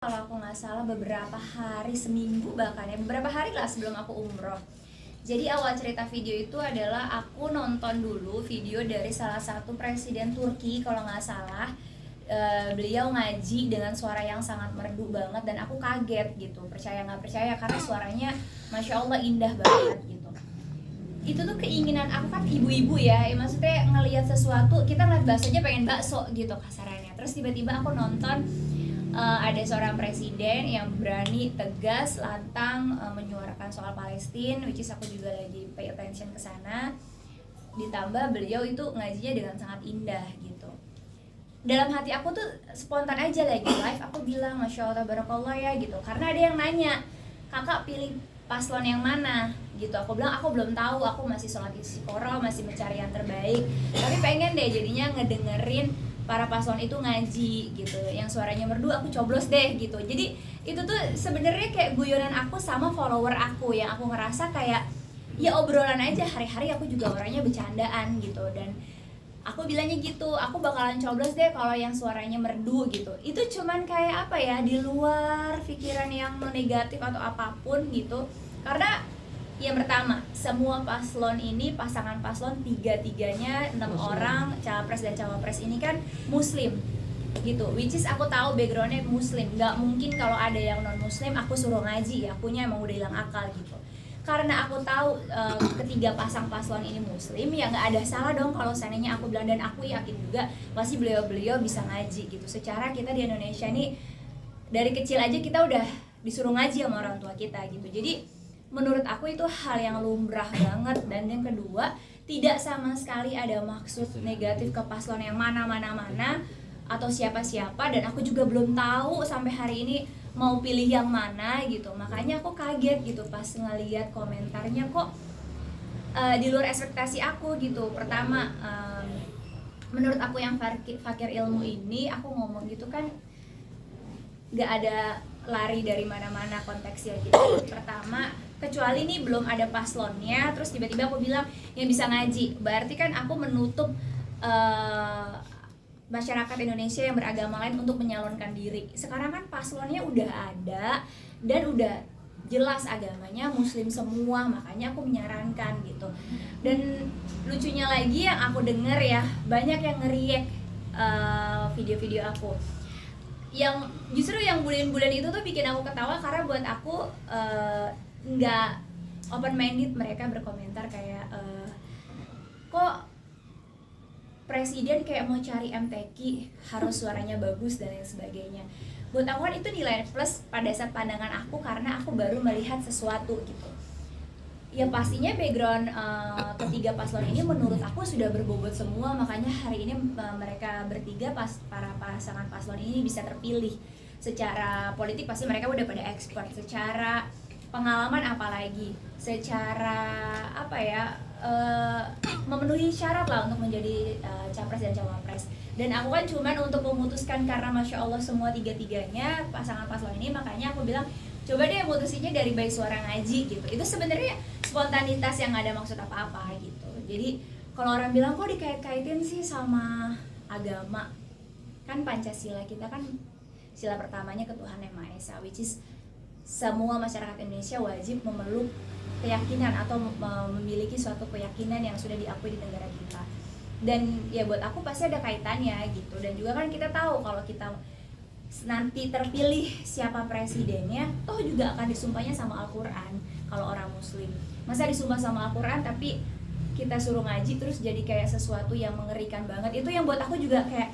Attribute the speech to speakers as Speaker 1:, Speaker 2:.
Speaker 1: Kalau aku nggak salah beberapa hari, seminggu bahkan ya, beberapa hari lah sebelum aku umroh. Jadi awal cerita video itu adalah aku nonton dulu video dari salah satu presiden Turki kalau nggak salah. Beliau ngaji dengan suara yang sangat merdu banget dan aku kaget gitu, percaya nggak percaya karena suaranya masya Allah indah banget gitu. Itu tuh keinginan aku, kan ibu-ibu ya, maksudnya ngelihat sesuatu, kita ngeliat bakso aja pengen bakso gitu kasarannya. Terus tiba-tiba aku nonton ada seorang presiden yang berani, tegas, lantang menyuarakan soal Palestina, which is aku juga lagi pay attention ke sana. Ditambah beliau itu ngajinya dengan sangat indah gitu. Dalam hati aku tuh spontan aja lagi live, aku bilang masya Allah barakallah ya gitu. Karena ada yang nanya, kakak pilih paslon yang mana gitu. Aku bilang aku belum tahu, aku masih sholat istiqoroh, masih mencari yang terbaik. Tapi pengen deh jadinya ngedengerin para paslon itu ngaji gitu, yang suaranya merdu aku coblos deh gitu. Jadi itu tuh sebenarnya kayak guyonan aku sama follower aku, yang aku ngerasa kayak ya obrolan aja, hari-hari aku juga orangnya bercandaan gitu. Dan aku bilangnya gitu, aku bakalan coblos deh kalau yang suaranya merdu gitu. Itu cuman kayak apa ya, di luar pikiran yang negatif atau apapun gitu. Karena yang pertama, semua paslon ini, pasangan paslon tiga-tiganya 6 orang capres dan cawapres ini kan muslim gitu, which is aku tahu backgroundnya muslim. Nggak mungkin kalau ada yang non muslim aku suruh ngaji ya, akunya emang udah hilang akal gitu. Karena aku tahu ketiga pasang paslon ini muslim, ya nggak ada salah dong kalau seandainya aku bilang, dan aku yakin juga pasti beliau-beliau bisa ngaji gitu. Secara kita di Indonesia nih dari kecil aja kita udah disuruh ngaji sama orang tua kita gitu. Jadi menurut aku itu hal yang lumrah banget. Dan yang kedua, tidak sama sekali ada maksud negatif ke paslon yang mana atau siapa-siapa, dan aku juga belum tahu sampai hari ini mau pilih yang mana gitu. Makanya aku kaget gitu pas ngeliat komentarnya, kok di luar ekspektasi aku gitu. Pertama, menurut aku yang fakir ilmu ini, aku ngomong gitu kan gak ada lari dari mana-mana konteksnya gitu. Pertama, kecuali nih belum ada paslonnya, terus tiba-tiba aku bilang yang bisa ngaji, berarti kan aku menutup masyarakat Indonesia yang beragama lain untuk menyalonkan diri. Sekarang kan paslonnya udah ada dan udah jelas agamanya muslim semua, makanya aku menyarankan gitu. Dan lucunya lagi yang aku denger ya, banyak yang nge-react video-video aku, yang justru yang bulan-bulan itu tuh bikin aku ketawa, karena buat aku nggak open minded. Mereka berkomentar kayak kok presiden kayak mau cari MTQ, harus suaranya bagus dan lain sebagainya. Buat aku kan itu nilai plus pada saat pandangan aku, karena aku baru melihat sesuatu gitu. Ya pastinya background ketiga paslon ini menurut aku sudah berbobot semua, makanya hari ini mereka bertiga, para pasangan paslon ini bisa terpilih. Secara politik pasti mereka udah pada expert, secara pengalaman apalagi, secara apa ya, memenuhi syarat lah untuk menjadi capres dan cawapres. Dan aku kan cuman untuk memutuskan, karena masya Allah semua tiga-tiganya pasangan paslon ini, makanya aku bilang coba deh mutusinnya dari baik suara ngaji gitu. Itu sebenarnya spontanitas yang gak ada maksud apa-apa gitu. Jadi kalau orang bilang kok dikait-kaitin sih sama agama, kan Pancasila kita kan sila pertamanya ketuhanan yang Maha Esa, which is semua masyarakat Indonesia wajib memeluk keyakinan atau memiliki suatu keyakinan yang sudah diakui di negara kita. Dan ya buat aku pasti ada kaitannya gitu. Dan juga kan kita tahu kalau kita nanti terpilih siapa presidennya, toh juga akan disumpahnya sama Al-Quran. Kalau orang muslim, masa disumpah sama Al-Quran tapi kita suruh ngaji terus jadi kayak sesuatu yang mengerikan banget. Itu yang buat aku juga kayak